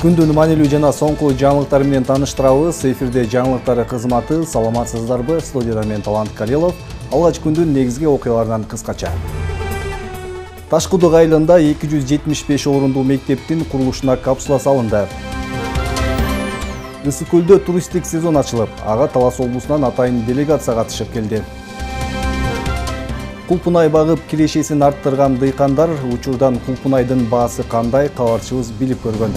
Күндүн маанилүү жана соңку жаңылыктар менен тааныштырабыз. Эфирде жаңылыктар кызматы. Саламатсыздарбы? Студияда мен Талант Калилов. Алгач күндүн негизги окуяларынан кыскача. Ташкудук айылында 275 орунду мектептин курулушуна капсула салынды. Ысык көлдө туристтик сезон ачылып, ага Талас облусунан атайын делегация катышып келди. Кулпунай багып кирешесин арттырган дыйкандар учурдан кулпунайдын баасы кандай, кабарчыбыз билип көргөн.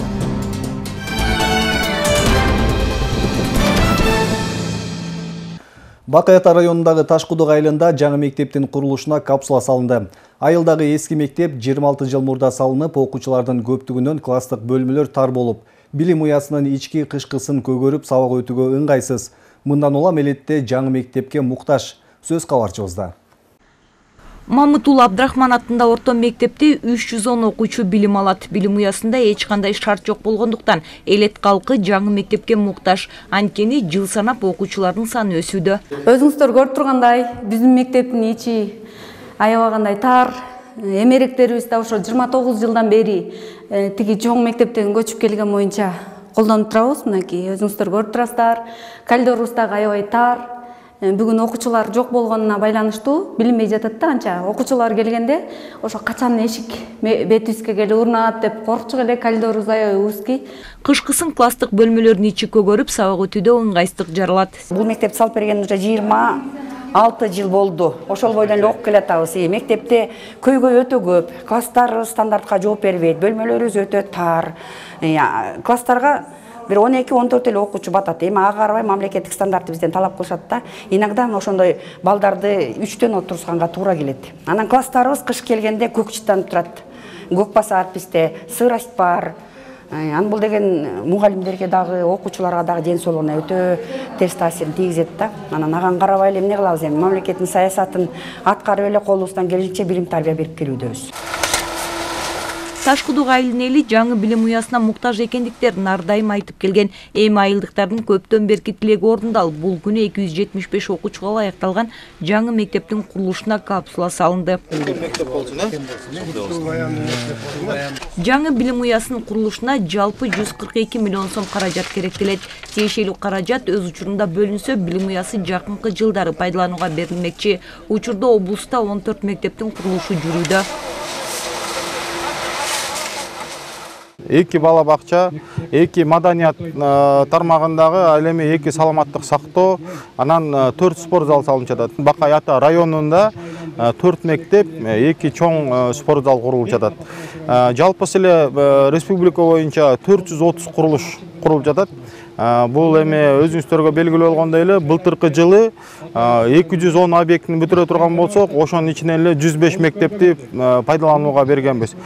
Бакаята районундагы Ташкудук айылында жаңы мектептин курулушуна капсула салынды. Айылдагы эски мектеп 26 жыл мурда салынып, окуучулардын көптүгүнөн класстык бөлмөлөр тар болуп, билим уясынын ички кышкысын көгөрүп сабак өтүүгө ыңгайсыз. Мындан улам элетте жаңы мектепке муктаж. Сөз кабарчыбызда. Мамытул Абдрахман атында орто мектепте 310 окуучу билим алат. Билим уясында эч кандай шарт жок болгондуктан элет калкы жаңы мектепке муктаж. Анткени жыл санап окуучулардын саны өсүүдө. Өзүңүздөр көрүп тургандай, биздин мектептин ичи аябагандай тар. Эмеректерибиз да ошо 29 жылдан бери тиги чоң мектептен көчүп келген боюнча колдонуп турабыз. Мынакей өзүңүздөр көрүп турасыздар. Коридорубуз дагы аябай тар. Бүгүн окуучулар жок болгонуна байланыштуу билинбей жатат да, анча окуучулар келгенде ошо качан эшик бетибизге келип урнат деп коркчук эле, коридорубуз аябай узкий. Кышкысын класстык бөлмөлөрдүн ичи көгөрүп сабак өтүүдө ыңгайсыздык жаралат. Бул мектеп салып берген уже 26 жыл болду. Ошол бойдон эле окуп келатабыз. Мектепте көйгөй өтө көп. Класстар стандартка жооп бербейт. Бөлмөлөрүбүз өтө тар. Класстарга бир 12-14 эле окуучу батат. Эми ага карабай мамлекеттик стандартты бизден талап кылышат да. Иногда ошондой балдарды 3төн отурганга туура келет. Анан класстарыбыз кыш келгенде көк чыттанып турат. Көк баса арписте, сырость бар. Ан бул деген мугалимдерге дагы, окуучуларга дагы ден соолугуна өтө терс таасирин тийгизет да. Анан ага карабай эле эмне кылабыз эми? Мамлекеттин саясатын аткарып эле колубуздан келишинче билим тарбия берип келүүбүз. Ташкудук айылынын эли жаңы билим уясына муктаж экендиктерин ар дайым айтып келген. Эми айылдыктардын көптөн берки тилеги орундалып, бул күнү 275 окуучуга ылайыкталган жаңы мектептин курулушуна капсула салынды. Жаңы билим уясынын курулушуна жалпы 142 миллион сом каражат керектелет. Тиешелүү каражат өз учурунда бөлүнсө, билим уясы жакынкы жылдары пайдаланууга берилмекчи. Учурда облуста 14 мектептин курулушу жүрүүдө. 2 бала бакча, 2 маданият тармагындагы, ал эми 2 саламаттык сактоо, анан 4 спорт зал салынып жатат. Бакаята районунда 4 мектеп, 2 чоң спорт зал курулуп жатат. Жалпысы эле республика боюнча 430 курулуш курулуп жатат. Бул эми өзүңүздөргө белгилүү болгондой эле былтыркы жылы 210 объектини бүтүрө турган болсок, ошонун ичинен эле 105 мектепти пайдаланууга бергенбиз.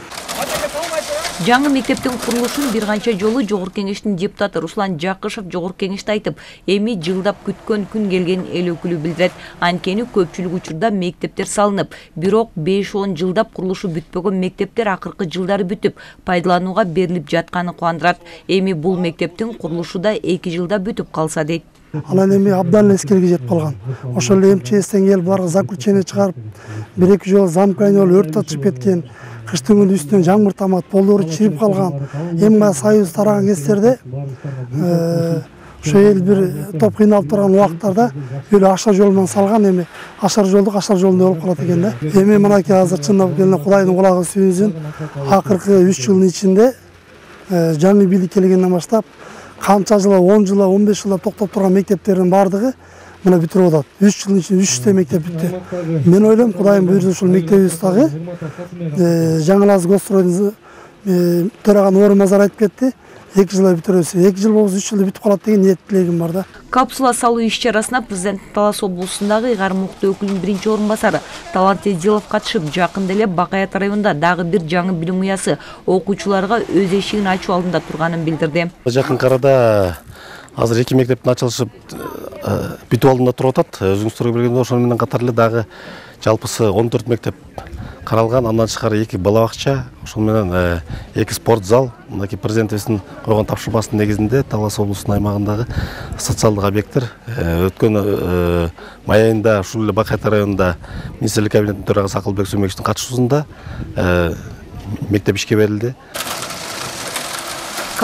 Жаңы мектептин курулушун бир канча жолу Жогорку кеңештин депутаты Руслан Жакышев Жогорку кеңеште айтып, эми жылдап күткөн күн келген эл өкүлү билдирет. Анткени көпчүлүк учурда мектептер салынып, бирок 5-10 жылдап курулушу бүтпөгөн мектептер акыркы жылдары бүтүп, пайдаланууга берилип жатканы кубандырат. Эми бул мектептин курулушу да 2 жылда бүтүп калса дейт. Анан эми абдан эскерге жетип калган. Ошол эле МЧСтен келип бар заключение чыгарып, 1-2 жолу замкайны өрт ачып кеткен. Кыштын күнү үстүнөн жаңбыр тамат, полдору чирип калган. Эми союз тараган кездерде ошо эл бир топ кыйналып турган убактарда өлө ашар жол менен салган, эми ашар жолдук ашар жолунда болуп калат экен да. Эми мынакей азыр чындап келгенде Кудайдын кулагы сүйүнсүн, акыркы 3 жылдын ичинде жаңы бийлик келгенден баштап канча жылы, 10 жылы, 15 жылда токтоп турган мектептердин бардыгы мына бүтүрүп атат. 3 жылдын ичинде 3 мектеп бүттү. Мен ойлойм, Кудайым буйрса ушул мектебибиз дагы жаңылаз гостройдун төраган орун мазар айтып кетти. 2 жылда бүтүрөбүз. 2 жыл болсо 3 жылда бүтүп калат деген ниет тилегим бар да. Капсула салуу иш-чарасына президент Талас облусундагы Ыйгар Мукты өкүлүнүн биринчи орун басары Талант Эдилов катышып, жакында эле Бакаят районунда дагы бир жаңы билим уясы окуучуларга өз эшигин ачуу алдында турганын билдирди. Жакын арада азыр 2 мектептин ачылышы бүтүп алдында туруп атат. Өзүңүздөргө билгендей, ошону менен катар эле дагы жалпысы 14 мектеп каралган, андан тышкары 2 балабакча, ошол менен 2 спорт зал. Мынакей президентибиздин койгон тапшырмасынын негизинде Талас облусунун аймагындагы социалдык объекттер өткөн май айында ушул эле Бакаят районунда министрлик кабинетинин төрагасы Акылбек Сөмекичтин катышуусунда мектеп ишке берилди.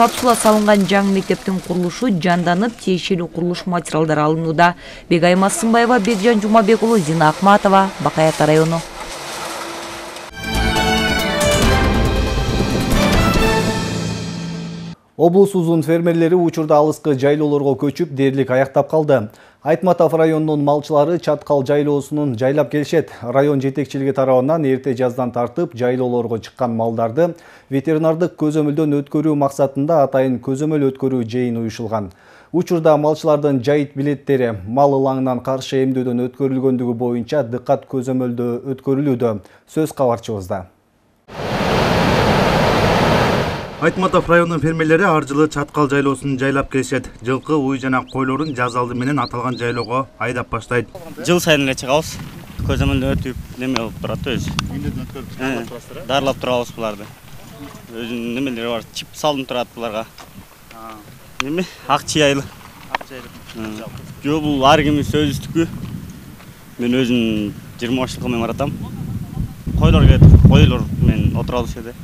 капсула салынган жаңы мектептин курулушу жанданып, тиешелүү курулуш материалдары алынууда. Бегайма Сымбаева, Бекжан Жумабек уулу, Зина Акматова, Бакай Ата району. Облусубуздун фермерлери учурда алыскы жайлоолорго көчүп дээрлик аяктап калды. Айтматов районунун малчылары Чаткал жайлоосунун жайлап келишет. Район жетекчилиги тарабынан эрте жаздан тартып жайлоолорго чыккан малдарды ветеринардык көзөмөлдөн өткөрүү максатында атайын көзөмөл өткөрүү жыйын уюшулган. Учурда малчылардын жайыт билеттери мал ылаңынан каршы эмдөөдөн өткөрүлгөндүгү боюнча дыккат көзөмөлдө өткөрүлүүдө. Сөз кабарчыбызда. Айтматов районунун фермерлери ар жылы Чаткал жайлоосун жайлап келишет. Жылкы, уй жана койлорун жаз алды менен аталган жайлоого айдап баштайт. Жыл сайын эле чыгабыз. Көзөмөлдөн өтүп, неме болуп турат өзү. Дарылап турабыз буларды. Өзүнүн немелери бар, чип салынып турат буларга. Неме? Ак чыйайлы. Жок, бул ар кимдин сөзүстүкү. Мен өзүм 23 жылкы мен баратам. Койлор келет, койлор мен отурабыз жерде.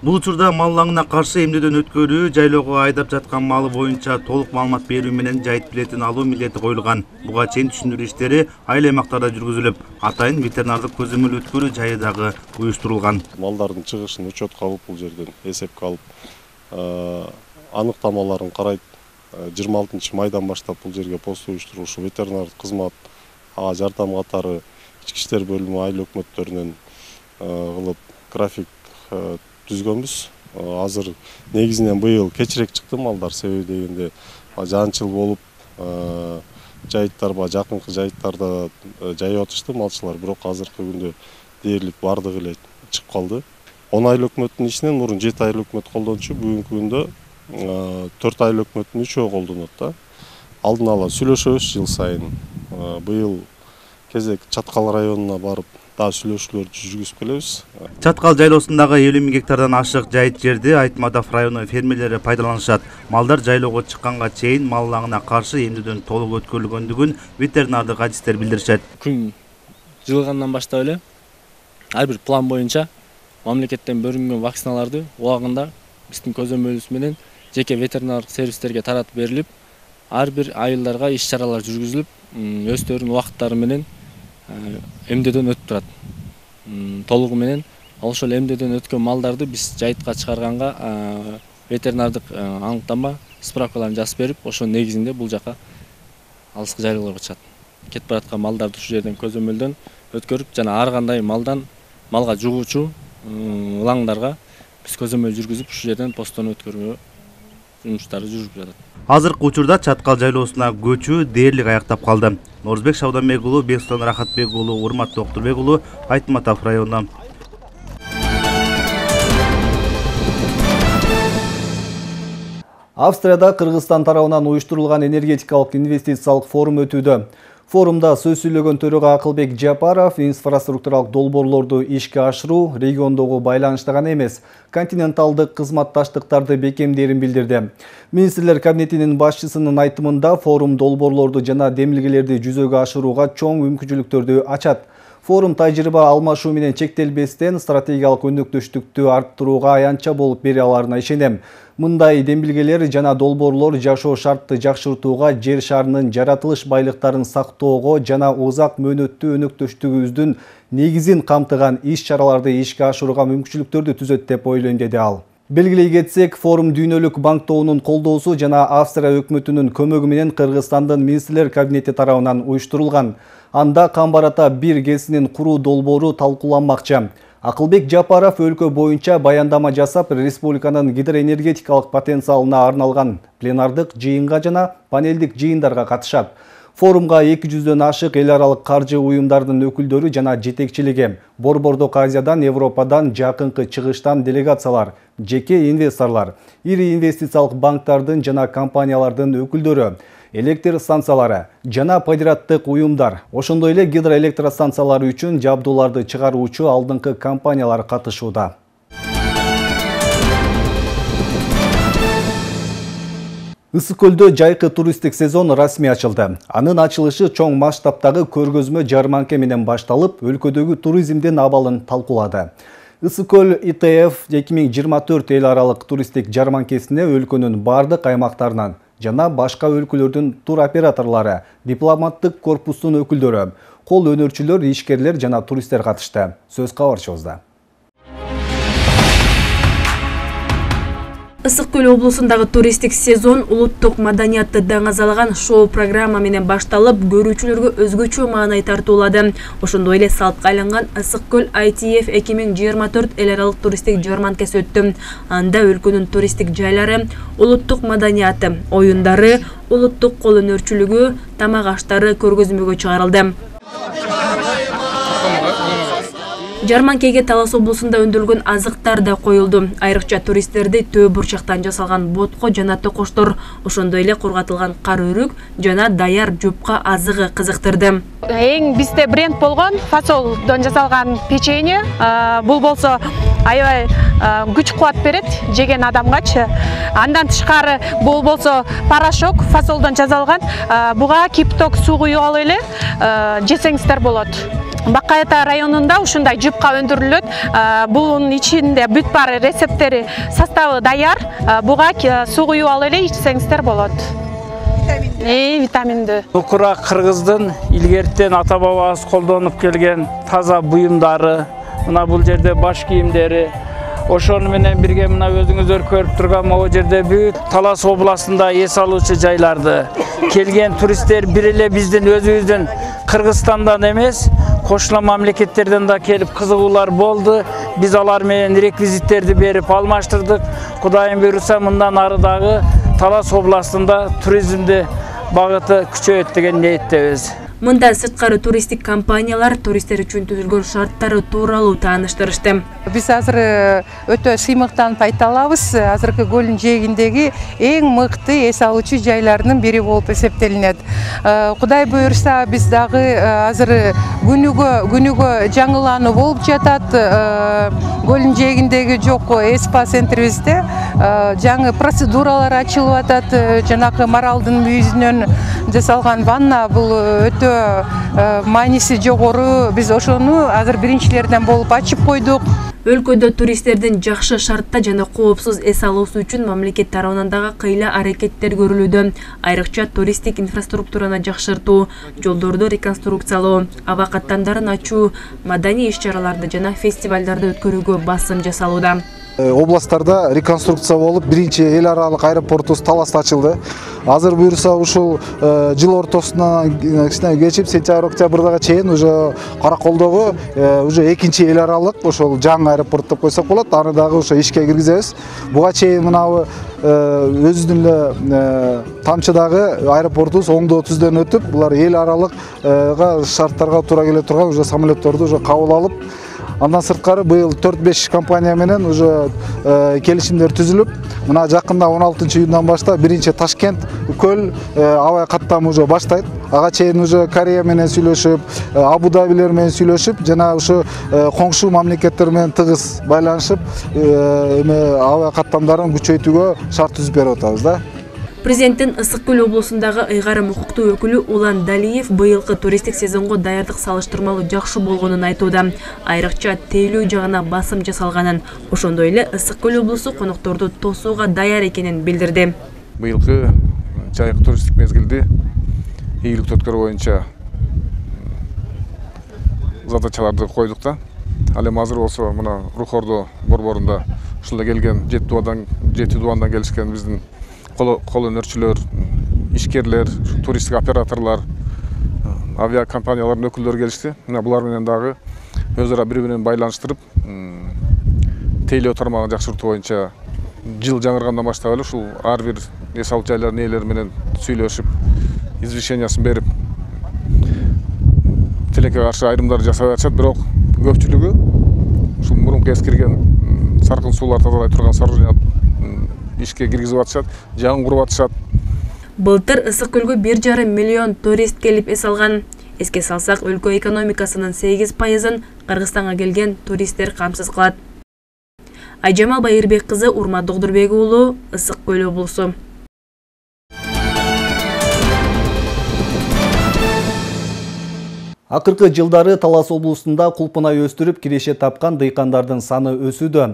Бул учурда мал ылаңына каршы эмдөөдөн өткөрүү, жайлоого айдап жаткан малы боюнча толук маалымат берүү менен жайыт билетин алуу милдети коюлган. Буга чейин түшүндүрүү иштери айыл аймактарда жүргүзүлүп, атайын ветеринардык көзөмөл өткөрүү жайы дагы уюштурулган. Малдардын чыгышын учетко алып, бул жерден эсепке алып, аныктамаларын карайт. 26 майдан баштап бул жерге пост уюштурушу, ветеринардык кызмат, жардам катары ички иштер бөлүмү айыл өкмөттөрүнөн кылып график түзгөнбүз. Азыр негизинен быйыл кечирээк чыкты малдар, себеби дегенде жаанчыл болуп, жайыттарга жакынкы жайыттарда жайып атышты малчылар, бирок азыркы күндө дээрлик бардыгы эле чыгып калды. 10 айыл өкмөттүн ичинен мурун 7 айыл өкмөт колдончу, бүгүнкү күндө 4 айыл өкмөттүн 3-өө колдонот да. Алдын ала сүйлөшөбүз жыл сайын. Быйыл кезек Чаткал районуна барып сүйлөшүүлөрдү жүргүзүп келебиз. Чаткал жайлоосундагы 50 000 гектардан ашык жайыт жерди Айтматов району фермерлери пайдаланышат. Малдар жайлоого чыкканга чейин мал ылаңына каршы эмдөөдөн толук өткөрүлгөндүгүн ветеринардык адистер билдиришет. Күн жылгандан баштап эле ар бир план боюнча мамлекеттен бөлүнгөн вакциналарды убагында биздин көзөмөлүбүз менен жеке ветеринардык сервистерге таратып берилип, ар бир айылдарга иш-чаралар жүргүзүлүп, өздөрүнүн убакыттары менен эмдөөдөн өтүп турат. Толугу менен ошол эмдөөдөн өткөн малдарды биз жайытка чыгарганга ветеринардык аныктама, справкаларын жазып берип, ошонун негизинде бул жака алыскы жайлоолорго чыгат. Кетип бараткан малдарды ушул жерден көзөмөлдөн өткөрүп, жана ар кандай малга жугуучу ылаңдарга биз көзөмөл жүргүзүп, ушул жерден посттон өткөрүү жумуштары жүрүп жатат. Азыркы учурда Чаткал жайлоосуна көчүү дээрлик аяктап калды. Норузбек Шауданбек уулу, Бексултан Рахатбек уулу, Урмат Доктурбек уулу, Айтматов району. Австрияда Кыргызстан тарабынан уюштурулган энергетикалык инвестициялык форум өтүүдө. Форумда сөз сүйлөгөн төрага Акылбек Жапаров инфраструктуралык долбоорлорду ишке ашыруу региондогу байланышта гана эмес, континенталдык кызматташтыктарды бекемдерин билдирди. Министрлер кабинетинин башчысынын айтымында форум долбоорлорду жана демилгелерди жүзөгө ашырууга чоң мүмкүнчүлүктөрдү ачат. Форум тажрыйба алмашуу менен чектелбестен стратегиялык өнөктөштүктү арттырууга аянтча болуп бере аларына ишенем. Мындай демилгелер жана долбоорлор жашоо шартты жакшыртууга, жер шарынын жаратылыш байлыктарын сактоого жана узак мөөнөттүү өнөктөштүгүбүздүн негизин камтыган иш-чараларды ишке ашырууга мүмкүнчүлүктөрдү түзөт деп ойлойм, деди ал. Белгилей кетсек, форум Дүйнөлүк банктоонун колдоосу жана Австрия өкмөтүнүн көмөгү менен Кыргызстандын министрлер кабинети тарабынан уюштурулган. Анда Камбарата 1 ГЭСинин куруу долбоору талкууланмакчы. Акылбек Жапаров өлкө боюнча баяндама жасап, республиканын гидроэнергетикалык потенциалына арналган пленардык жыйынга жана панелдик жыйындарга катышат. Форумга 200дөн ашык эл аралык каржы уюмдардын өкүлдөрү жана жетекчилиги, Борбордук Азиядан, Европадан, жакынкы чыгыштан делегациялар, жеке инвесторлор, ири инвестициялык банктардын жана компаниялардын өкүлдөрү, электр станциялары жана подряддык уюмдар, ошондой эле гидроэлектростанциялары үчүн жабдууларды чыгаруучу алдыңкы компаниялар катышууда. Ысык көлдө жайкы туристтик сезон расмий ачылды. Анын ачылышы чоң масштабтагы көргөзмө жарманка менен башталып, өлкөдөгү туризмдин абалын талкуулады. Ысык көл ИТФ 2024 эл аралык туристтик жарманкесине өлкөнүн бардык аймактарынан жана башка өлкөлөрдүн тур операторлору, дипломаттык корпустун өкүлдөрү, кол өнөрчүлөр, ишкерлер жана туристтер катышты. Сөз кабарчыбызда. Ысык көл облусундагы туристтик сезон улуттук маданиятты даңазалаган шоу программа менен башталып, көрүүчүлөргө өзгөчө маанай тартуулады. Ошондой эле салтка айланган Ысык көл ITF 2024 эл аралык туристтик жарманкеси өттү. Анда өлкөнүн туристтик жайлары, улуттук маданияты, оюндары, улуттук кол өнөрчүлүгү, тамак аштары көргөзмөгө чыгарылды. Жарманкеге Талас облусунда өндүрүлгөн азыктар да коюлду. Айрыкча туристтерди төө бурчактан жасалган ботко жана токоштор, ошондой эле кургатылган кар өрүк жана даяр жупка азыгы кызыктырды. Эң бизде бренд болгон фасолдон жасалган печенье. Бул болсо аябай күч кубат берет жеген адамгачы. Андан тышкары бул болсо порошок фасолдон жасалган. Буга кипток суу куюп алып эле жесеңиздер болот. Бакаята районунда ушундай жупка өндүрүлөт. Бунун ичинде бүт бар рецепттери, составы даяр. Буга суу куюп алып эле ичсеңиздер болот. Витаминдүү. Укура кыргыздын илгертен ата бабабыз колдонуп келген таза буюмдары, мына бул жерде баш кийимдери, ошону менен бирге мына өзүңүздөр көрүп турган могу жерде бүт Талас областында эс алуучу жайларды келген туристтер бир эле биздин өзүбүздүн Кыргызстандан эмес, кошула мамлекеттерден да келип кызыгуулар болду. Биз алар менен реквизиттерди берип алмаштырдык. Кудайым буйруса мындан ары дагы Талас областында туризмди багыты күчөйөт деген ниеттебиз. Мында сырткары туристтик компаниялар туристтер үчүн түзүлгөн шарттары тууралуу тааныштырышты. Биз азыр өтө сыймыктан пайдаланабыз. Азыркы көлдүн жээгиндеги эң мыкты эс алуучу жайлардын бири болуп эсептелинет. Кудай буйруса биз дагы азыр күнүгө жаңылануу болуп жатат. Көлдүн жээгиндеги жокко эспа центрибизде жаңы процедуралар ачылып атат. Жанакы маралдын мүйүзүнөн жасалган ванна бул өтө мааниси жогору. Биз ошону азыр биринчилерден болуп ачып койдук. Өлкөдө туристтердин жакшы шартта жана коопсуз эс алуусу үчүн мамлекет тарабынан дагы кыйла аракеттер көрүлүүдө. Айрыкча туристтик инфраструктураны жакшыртуу, жолдорду реконструкциялоо, аба каттамдарын ачуу, маданий иш-чараларды жана фестивалдарды өткөрүүгө басым жасалууда. Областтарда реконструкция болуп, биринчи эл аралык аэропортубуз Таласта ачылды. Азыр буйруса ушул жыл ортосунан кичине кечип, сентябрь-октябрга чейин уже Караколдогу уже экинчи эл аралык ошол жаңы аэропорт деп койсок болот. Аны дагы ошо ишке киргизебиз. Буга чейин мынабы өзүнүн эле Тамчыдагы аэропортубуз оңдоо түздөн өтүп, булар эл аралыкка шарттарга туура келе турган уже самолетторду уже кабыл алып, андан сырткары быйыл 4-5 компания менен уже келишимдер түзүлүп, мына жакында 16-июндан баштап биринчи Ташкент көл аба каттамы уже баштайт. Ага чейин уже Корея менен сүйлөшүп, Абу-Дабилер менен сүйлөшүп, жана ушу коңшу мамлекеттер менен тыгыз байланышып, аба каттамдарын күчөйтүүгө шарт түзүп берип атабыз да. Президенттин Ысык көл облусундагы ыйгарым укуктуу өкүлү Улан Далиев быйылкы туристтик сезонго даярдык салыштырмалуу жакшы болгонун айтууда. Айрыкча тейлөө жагына басым жасалганын, ошондой эле Ысык көл облусу конокторду тосууга даяр экенин билдирди. Быйылкы жайкы туристтик мезгилди ийгиликтүү өткөрүү боюнча задачаларды койдук да. Ал эми азыр болсо мына Рухордо борборунда ушунда келген жети дубандан келишкен биздин кол өнөрчүлөр, ишкерлер, туристтик операторлор, авиакомпаниялардын өкүлдөрү келишти. Мына булар менен дагы өз ара бири-бирин байланыштырып, тейлөө тармагын жакшыртуу боюнча жыл жаңыргандан баштап эле ушул ар бир эс алуу жайлардын ээлери менен сүйлөшүп, извещениясын берип, тилекке каршы айрымдар жасап атышат, бирок көпчүлүгү ушул мурунку эскирген саркын суулар тазалай турган сооружение ишке киргизип атышат, жаңы куруп атышат. Былтыр Ысык көлгө 1,5 миллион турист келип эс алган. Эске салсак, өлкө экономикасынын 8%-ын Кыргызстанга келген туристтер камсыз кылат. Айжамал Байырбек кызы, Урмат Догдурбек уулу, Ысык көл облусу. Акыркы жылдары Талас облусунда кулпунай өстүрүп киреше тапкан дыйкандардын саны өсүүдө.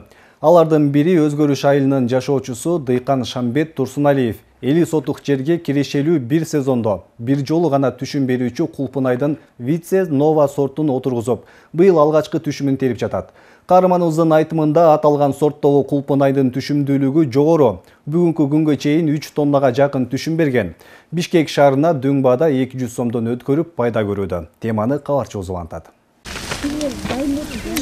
Алардын бири Өзгөрүш айылынын жашоочусу дыйкан Шамбет Турсуналиев. 50 сотук жерге кирешелүү бир сезондо бир жолу гана түшүм берүүчү кулпунайдын Вице Нова сортун отургузуп, быйыл алгачкы түшүмүн терип жатат. Каарманыбыздын айтымында аталган сорттогу кулпунайдын түшүмдүүлүгү жогору. Бүгүнкү күнгө чейин 3 тоннага жакын түшүм берген. Бишкек шаарына дөң баада 200 сомдон өткөрүп пайда көрүүдө. Теманы кабарчыбыз улантат.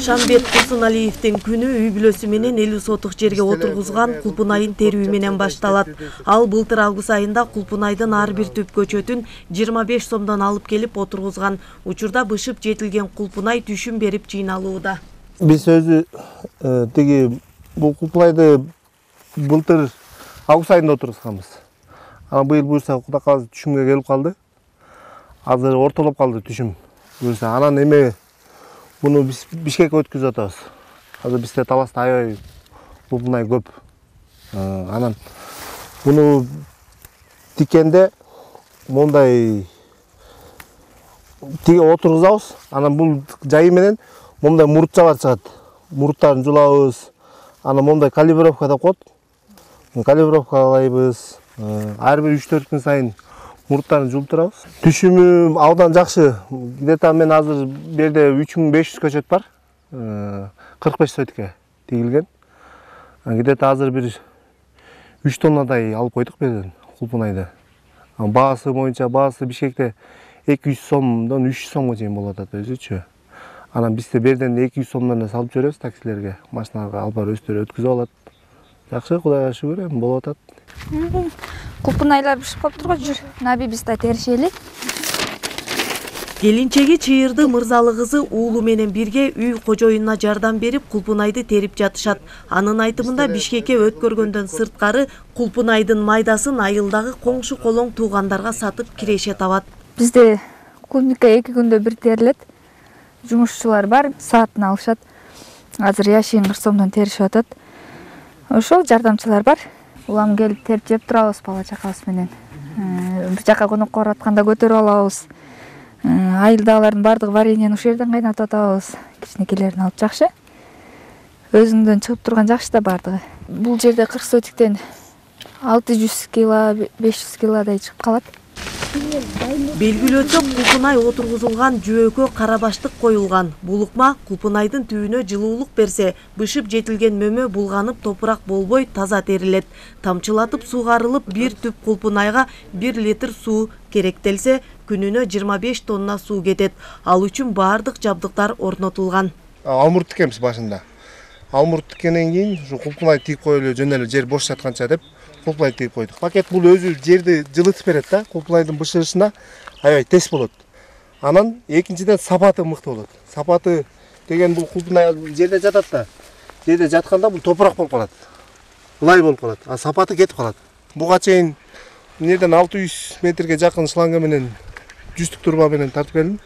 Шамбет Турсуналиевдин күнү үй бүлөсү менен 50 сотук жерге отургузган кулпунайын терүү менен башталат. Ал былтыр август айында кулпунайдын ар бир түп көчөтүн 25 сомдон алып келип отургузган. Учурда бышып жетилген кулпунай түшүм берип жыйналууда. Биз өзү тиги бул кулпунайды былтыр август айында отургузганбыз. Быйыл буюрса Кудай кааласа түшүмгө келип калды. Азыр ортолоп калды түшүм. Буюрса анан эме буну биз Бишкекке өткүзүп атабыз. Азыр бизде Таласта аябай кулпунай көп. Анан буну тиккенде мондай тиге отургузабыз. Анан бул жайы менен мондай мурутчалар чыгат. Муруттарын жулабыз. Анан мондай калибровка деп коет. Калибровкалайбыз. Ар бир 3-4 күн сайын мурттарын жулуп турабыз. Түшүмү абдан жакшы. Где-то мен азыр берде 3500 көчөт бар. 45 сотке тигилген. Где-то азыр бир 3 тоннадай алып койдук берден кулпунайды. Баасы боюнча баасы Бишкекте 200 сомдон 300 сомго чейин болот ата өзүчү. Анан бизде берден 200 сомдон эле салып жиберебиз таксилерге. Машиналарга алып барып өздөрү өткүзүп алат. Жакшы, Кудайга шүгүр, болуп атат. Кулпунайлар бишип калыптыр го, жүр. Наби биз да теришели. Келинчеги Чыйырды Мырзалы кызы уулу менен бирге үй кожоюнуна жардам берип кулпунайды терип жатышат. Анын айтымында Бишкекке өткөргөндөн сырткары кулпунайдын майдасын айылдагы коңшу колоң туугандарга сатып киреше табат. Бизде клубника 2 күндө бир терилет. Жумушчулар бар, саатын алышат. Азыр яшин 40 сомдон теришип атат. Ошол жардамчылар бар. Улам келип терип жеп турабыз бала чакабыз менен. Бир жака конокко барып атканда көтөрүп алабыз. Айылдагылардын бардыгы вареньени ушул жерден кайнатып атабыз. Кичинекейлерин алып жакшы. Өзүңдөн чыгып турган жакшы да бардыгы. Бул жерде 40 сотиктен 600 кг, 500 кгдай чыгып калат. Белгилөөчө кулпунай отургузулган жөөкө карабаштык коюлган. Булукма кулпунайдын түбүнө жылуулук берсе, бышып жетилген мөмө булганып топурак болбой таза терилет. Тамчылатып сугарылып бир түп кулпунайга 1 литр суу керектелсе, күнүнө 25 тонна суу кетет. Ал үчүн бардык жабдыктар орнотулган. Алмурт тикемиз башында. Алмурт тиккенден кийин ушу кулпунай тигип коелу, жөн эле жер бош жатканча деп кулпунай тигип койдук. Пакет бул өзү жерди жылытып берет да, кулпунайдын бышырышына аябай тез болот. Анан экинчиден сапаты мыкты болот. Сапаты деген бул кулпунай жерде жатат да. Жерде жатканда бул топурак болуп калат. Ылай болуп калат. А сапаты кетип калат. Буга чейин мынерден 600 метрге жакын шланга менен 100 турба менен тартып келдим.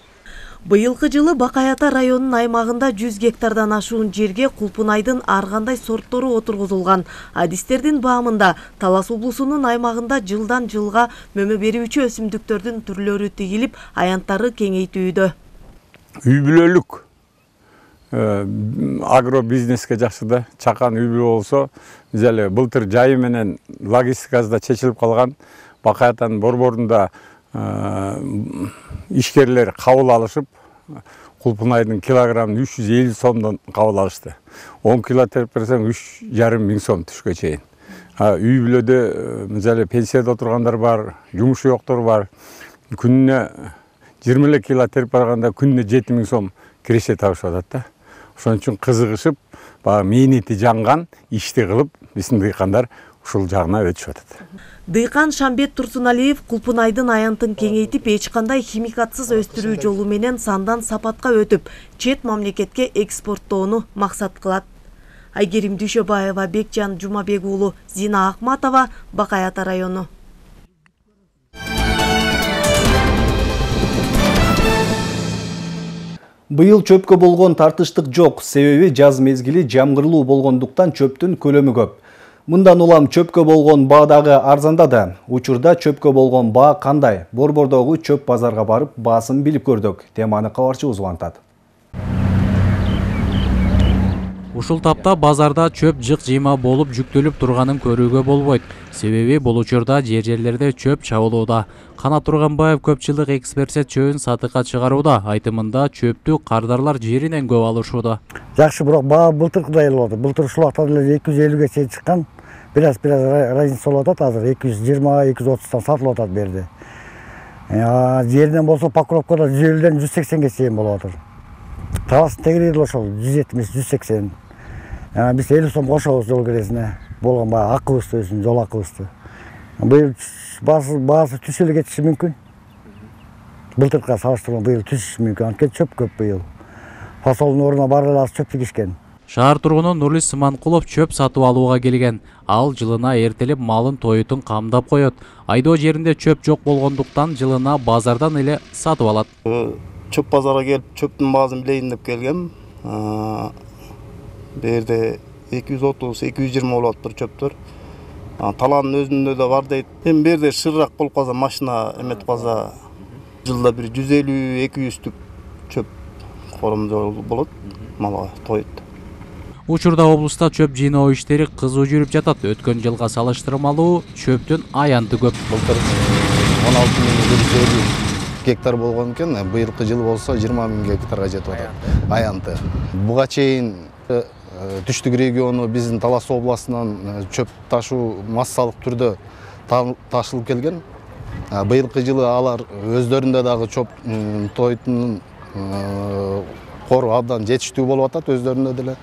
Быйылкы жылы Бакай Ата районунун аймагында 100 гектардан ашуун жерге кулпунайдын ар кандай сорттору отургузулган. Адистердин баамында Талас облусунун аймагында жылдан жылга мөмө берүүчү өсүмдүктөрдүн түрлөрү тигилип, аянттары кеңейтүүдө. Үй бүлөлүк агро бизнеске жакшы да, чакан үй бүлө болсо, биз эле былтыр жайы менен логистикасы да чечилип калган. Бакай Атанын борборунда ишкерлер кабыл алышып, кулпунайдын килограммын 350 сомдон кабыл алышты. 10 кило терип берсең 3,5 миң сом түшкө чейин. Үй бүлөдө мисалы пенсияда отургандар бар, жумушу жоктор бар. Күнүнө 20 кило терип барганда күнүнө 7 миң сом киреше табышып атат да. Ошон үчүн кызыгышып, баягы мээнети жанган ишти кылып, биздин дыйкандар ушул жагына өтүшүп атат. Дыйкан Шамбет Турсуналиев кулпунайдын аянтын кеңейтип, эч кандай химикатсыз өстүрүү жолу менен сандан сапатка өтүп, чет мамлекетке экспорттоону максат кылат. Айгерим Дүйшөбаева, Бекжан Жумабек уулу, Зина Акматова, Бакай Ата району. Быйыл чөпкө болгон тартыштык жок, себеби жаз мезгили жамгырлуу болгондуктан чөптүн көлөмү көп. Мындан улам чөпкө болгон баадагы арзандады. Учурда чөпкө болгон баа кандай? Борбордогу чөп базарга барып, баасын билип көрдүк. Теманы кабарчыбыз улантат. Ушул тапта базарда чөп жык-жыйма болуп жүктөлүп турганын көрүүгө болбойт. Себеби бул учурда жерлерде чөп чабылууда. Канат Турганбаев көпчүлүк экспертсе чөбүн сатыкка чыгарууда. Айтымында чөптү кардарлар жеринен көп алышууда. Жакшы, бирок баа былтыркыдай эле болот. Былтыр ушул убакта эле 250ге чейин чыккан. Бираз разница болуп атат. Азыр 220-230тан сатылып атат берди. Жеринен болсо Покровкада 150ден 180ге чейин болуп атат. Таласын тегири ошол 170-180. Биз 50 сом кошобуз жол киресине. Болгон баягы акыбызды өзүн, жол акыбызды. Быйыл баасы түшүп эле кетиши мүмкүн. Былтыркыга салыштырмалуу быйыл түшүшү мүмкүн. Анткени чөп көп быйыл. Фасолдун ордуна баары эле чөп тигишкен. Шаар тургуну Нурлис Сыманкулов чөп сатып алууга келген. Ал жылына эртелеп малын тоютун камдап коет. Айдоо жеринде чөп жок болгондуктан жылына базардан эле сатып алат. Чөп базарга келип, чөптүн баасын билейин деп келгем. Берде 230-220 болот бир чөптөр. Талаанын өзүндө да бар дейт. Эми берде шырыраак болуп калса машина эметип калса жылда бир 150-200 чөп коромдо болот. Малга тоет. Учурда облуста чөп жыйноо иштери кызуу жүрүп жатат. Өткөн жылга салыштырмалуу чөптүн аянты көп. Былтыр 16.150 гектар болгон экен, быйылкы жыл болсо 20.000 гектарга жетип атат. Аянты. Буга чейин түштүк региону биздин Талас областынан чөп ташуу массалык түрдө ташылып келген. Быйылкы жылы алар өздөрүндө дагы чөп тойтунун кору абдан жетиштүү болуп атат өздөрүндө деле.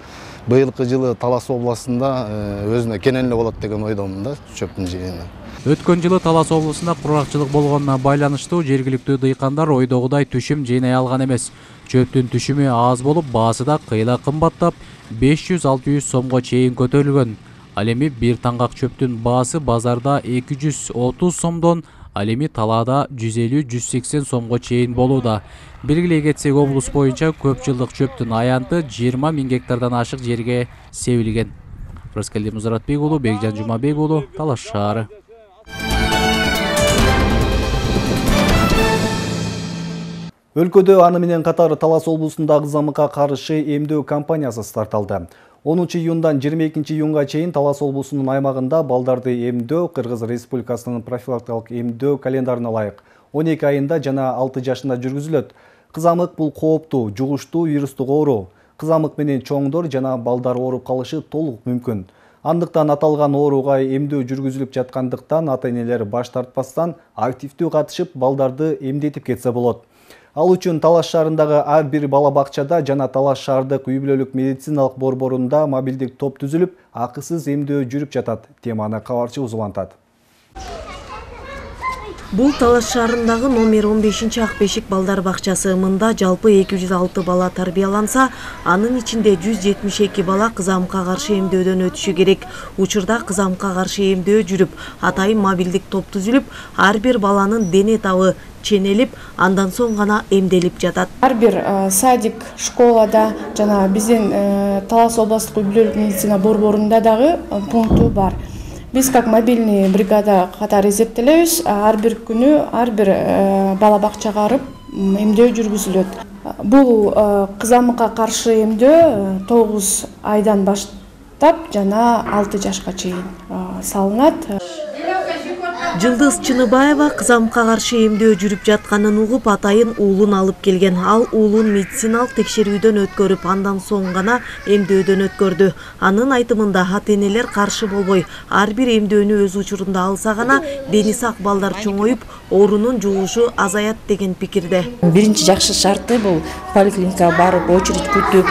Быйылкы жылы Талас областында өзүнө кенен эле болот деген ойдомун да чөптүн жыйыны. Өткөн жылы Талас облусунда кургакчылык болгонуна байланыштуу жергиликтүү дыйкандар ойдогудай түшүм жыйнай алган эмес. Чөптүн түшүмү аз болуп, баасы да кыйла кымбаттап 500-600 сомго чейин көтөрүлгөн. Ал эми бир таңгак чөптүн баасы базарда 230 сомдон, ал эми талаада 150-180 сомго чейин болууда. Белгилей кетсек, облус боюнча көп жылдык чөптүн аянты 20.000 гектардан ашык жерге себилген. Раскелди Музаратбек уулу, Бекжан Жумабек уулу, Талаш шаары. Өлкөдө аны менен катар Талас облусунда кызамыкка каршы эмдөө кампаниясы старт алды. 10 июндан 22 июнга чейин Талас облусунун аймагында балдарды эмдөө Кыргыз Республикасынын профилактикалык эмдөө календарына ылайык 12 айында жана 6 жашында жүргүзүлөт. Кызамык бул кооптуу, жугуштуу вирустук оору. Кызамык менен чоңдор жана балдар ооруп калышы толук мүмкүн. Андыктан аталган ооруга эмдөө жүргүзүлүп жаткандыктан ата-энелер баш тартпастан активдүү катышып балдарды эмдетип кетсе болот. Ал үчүн Талаш шаарындагы ар бир бала бакчада жана Талаш шаардык үй-бүлөлүк медициналык борборунда мобилдик топ түзүлүп, акысыз эмдөө жүрүп жатат. Теманы кабарчыбыз улантат. Бул Талаш шаарындагы номер 15-ак бешик балдар бакчасы. Мында жалпы 206 бала тарбияланса, анын ичинде 172 бала кызамыкка каршы эмдөөдөн өтүшү керек. Учурда кызамыкка каршы эмдөө жүрүп, атайын мобилдик топ түзүлүп, ар бир баланын дене табы ченелип, андан соң гана эмделип жатат. Ар бир садик, школада жана биздин Талас областтык үй-бүлөлүк медицина борборунда дагы пункту бар. Биз как мобильный бригада катары эсептелебиз. Ар бир күнү ар бир бала бакчага барып эмдөө жүргүзүлөт. Бул кызамыкка каршы эмдөө 9 айдан баштап жана 6 жашка чейин салынат. Жылдыз Чыныбаева кызамыкка каршы эмдөө жүрүп жатканын угуп, атайын уулун алып келген. Ал уулун медициналык текшерүүдөн өткөрүп, андан соң гана эмдөөдөн өткөрдү. Анын айтымында ата-энелер каршы болбой, ар бир эмдөөнү өз учурунда алса гана дени сак балдар чоңоюп, оорунун жугушу азаят деген пикирде. Биринчи жакшы шарты бул поликлиникага барып очередь күтүп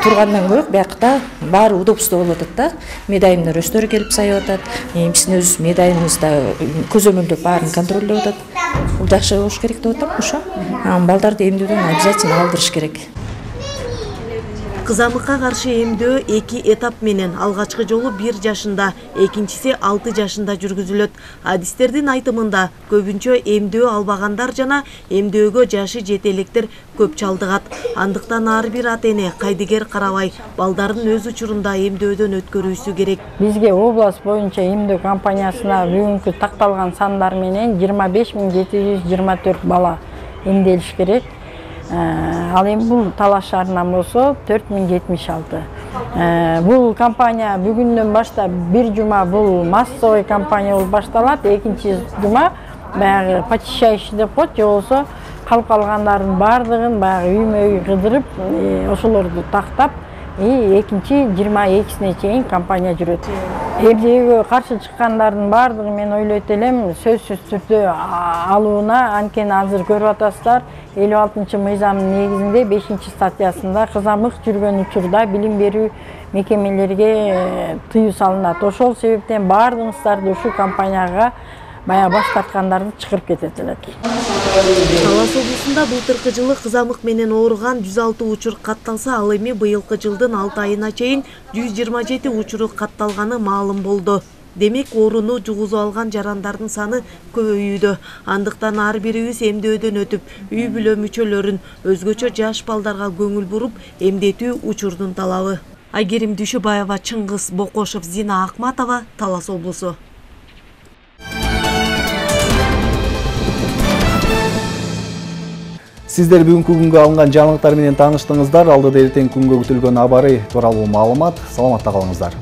тургандан көрө биякта баары удобство болуп атат да. Медайымдар өздөрү келип сайып атат. Биздин өз медайымызда көзөмөлдөп баарын контролдоп атат. Бул жакшы болуш керек деп атам, ошо. Балдарды эмдөөдөн обязательно алдырыш керек. Кызамыкка каршы эмдөө 2 этап менен алгачкы жолу 1 жашында, экинчиси 6 жашында жүргүзүлөт. Адистердин айтымында көбүнчө эмдөө албагандар жана эмдөөгө жашы жете электер көп чалдыгат. Андыктан ар бир ата-эне кайдыгер карабай, балдарын өз учурунда эмдөөдөн өткөрүүсү керек. Бизге область боюнча эмдөө компаниясына бүгүнкү такталган сандар менен 25724 бала эмделиш керек. Ал эми бул Талаш шаарынан болсо 4076. Бул компания бүгүндөн баштап бир жума бул массовый компания болуп башталат. Экинчи жума баягы почищающий деп коет, же болсо калып калгандардын баардыгын баягы үймө-үй кыдырып, ошолорду тактап, экинчи 22-сине чейин компания жүрөт. Эмдөөгө каршы чыккандардын баардыгы мен ойлойт элем сөзсүз түрдө алууна, анткени азыр көрүп атасыздар, 56-мыйзамдын негизинде 5-статьясында кызамык жүргөн учурда билим берүү мекемелерге тыюу салынат. Ошол себептен баардыгыңыздарды ушул компанияга бая баш тарткандарды чыгарып кетет элек. Талас облусунда былтыркы жылы кызамык менен ооруган 106 учур катталса, ал эми быйылкы жылдын 6 айына чейин 127 учуру катталганы маалым болду. Демек, ооруну жугузуп алган жарандардын саны көбөйүүдө. Андыктан ар бирибиз эмдөөдөн өтүп, үй бүлө мүчөлөрүн, өзгөчө жаш балдарга көңүл буруп, эмдетүү учурдун талабы. Айгерим Дүйшөбаева, Чыңгыз Бокошов, Зина Акматова, Талас облусу. Сиздер бүгүнкү күнгө алынган жаңылыктар менен тааныштыңыздар. Алдыда эртең күнгө күтүлгөн абары тууралуу маалымат. Саламатта калыңыздар.